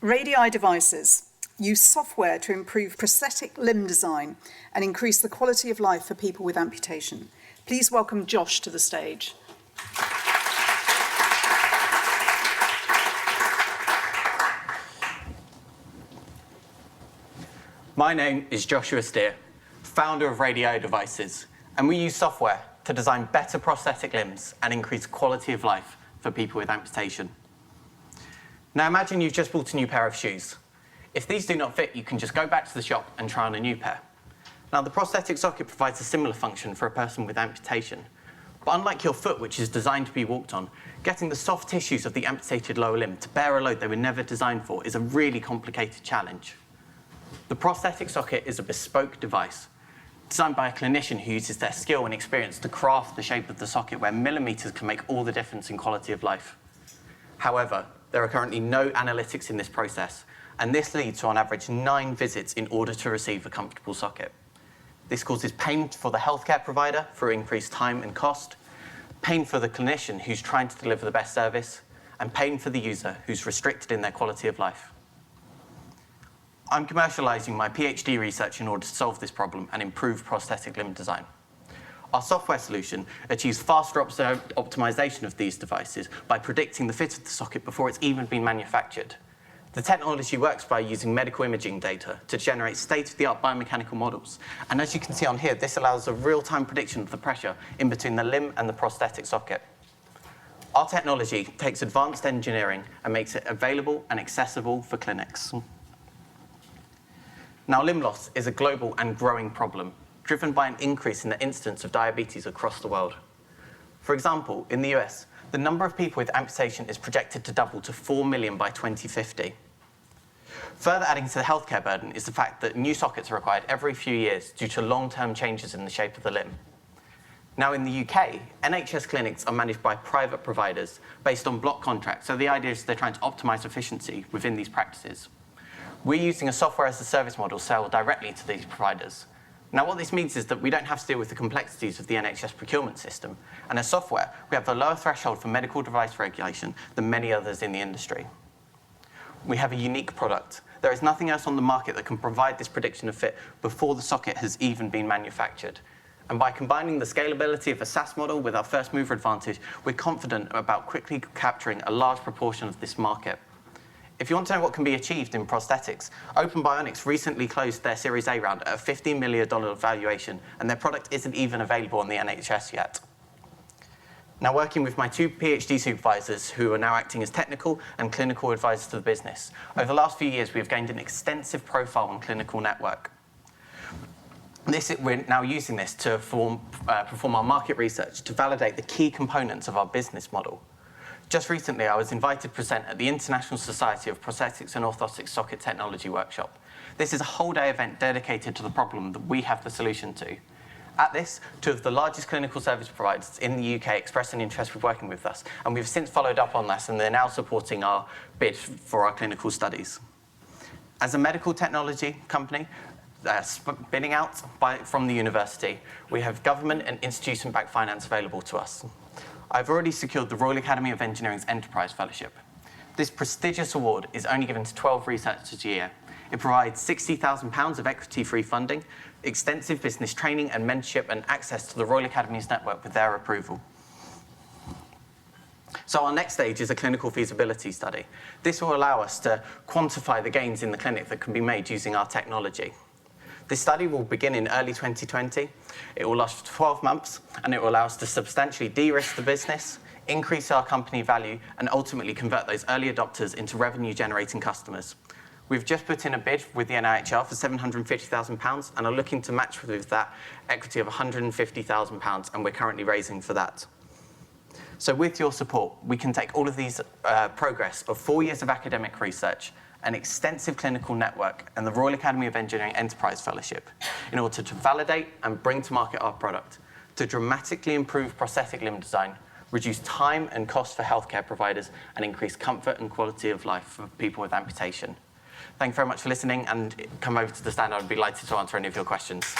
Radii Devices use software to improve prosthetic limb design and increase the quality of life for people with amputation. Please welcome Josh to the stage. My name is Joshua Steer, founder of Radii Devices, and we use software to design better prosthetic limbs and increase quality of life for people with amputation. Now imagine you've just bought a new pair of shoes. If these do not fit, you can just go back to the shop and try on a new pair. Now the prosthetic socket provides a similar function for a person with amputation. But unlike your foot, which is designed to be walked on, getting the soft tissues of the amputated lower limb to bear a load they were never designed for is a really complicated challenge. The prosthetic socket is a bespoke device designed by a clinician who uses their skill and experience to craft the shape of the socket where millimeters can make all the difference in quality of life. However, there are currently no analytics in this process, and this leads to on average 9 visits in order to receive a comfortable socket. This causes pain for the healthcare provider for increased time and cost, pain for the clinician who's trying to deliver the best service, and pain for the user who's restricted in their quality of life. I'm commercializing my PhD research in order to solve this problem and improve prosthetic limb design. Our software solution achieves faster optimization of these devices by predicting the fit of the socket before it's even been manufactured. The technology works by using medical imaging data to generate state-of-the-art biomechanical models. And as you can see on here, this allows a real-time prediction of the pressure in between the limb and the prosthetic socket. Our technology takes advanced engineering and makes it available and accessible for clinics. Now, limb loss is a global and growing problem, driven by an increase in the incidence of diabetes across the world. For example, in the US, the number of people with amputation is projected to double to 4 million by 2050. Further adding to the healthcare burden is the fact that new sockets are required every few years due to long-term changes in the shape of the limb. Now, in the UK, NHS clinics are managed by private providers based on block contracts, so the idea is they're trying to optimize efficiency within these practices. We're using a software-as-a-service model sold directly to these providers. Now, what this means is that we don't have to deal with the complexities of the NHS procurement system. And as software, we have a lower threshold for medical device regulation than many others in the industry. We have a unique product. There is nothing else on the market that can provide this prediction of fit before the socket has even been manufactured. And by combining the scalability of a SaaS model with our first mover advantage, we're confident about quickly capturing a large proportion of this market. If you want to know what can be achieved in prosthetics, Open Bionics recently closed their Series A round at a $15 million valuation, and their product isn't even available on the NHS yet. Now, working with my 2 PhD supervisors who are now acting as technical and clinical advisors to the business, over the last few years, we've gained an extensive profile and clinical network. We're now using this to perform our market research to validate the key components of our business model. Just recently, I was invited to present at the International Society of Prosthetics and Orthotics Socket Technology workshop. This is a whole-day event dedicated to the problem that we have the solution to. At this, 2 of the largest clinical service providers in the UK expressed an interest in working with us, and we've since followed up on this, and they're now supporting our bid for our clinical studies. As a medical technology company, spinning out from the university, we have government and institution-backed finance available to us. I've already secured the Royal Academy of Engineering's Enterprise Fellowship. This prestigious award is only given to 12 researchers a year. It provides £60,000 of equity-free funding, extensive business training and mentorship, and access to the Royal Academy's network with their approval. So our next stage is a clinical feasibility study. This will allow us to quantify the gains in the clinic that can be made using our technology. This study will begin in early 2020. It will last for 12 months, and it will allow us to substantially de-risk the business, increase our company value, and ultimately convert those early adopters into revenue-generating customers. We've just put in a bid with the NIHR for £750,000 and are looking to match with that equity of £150,000, and we're currently raising for that. So with your support, we can take all of these progress of 4 years of academic research, an extensive clinical network, and the Royal Academy of Engineering Enterprise Fellowship in order to validate and bring to market our product, to dramatically improve prosthetic limb design, reduce time and cost for healthcare providers, and increase comfort and quality of life for people with amputation. Thank you very much for listening, and come over to the stand. I'd be delighted to answer any of your questions.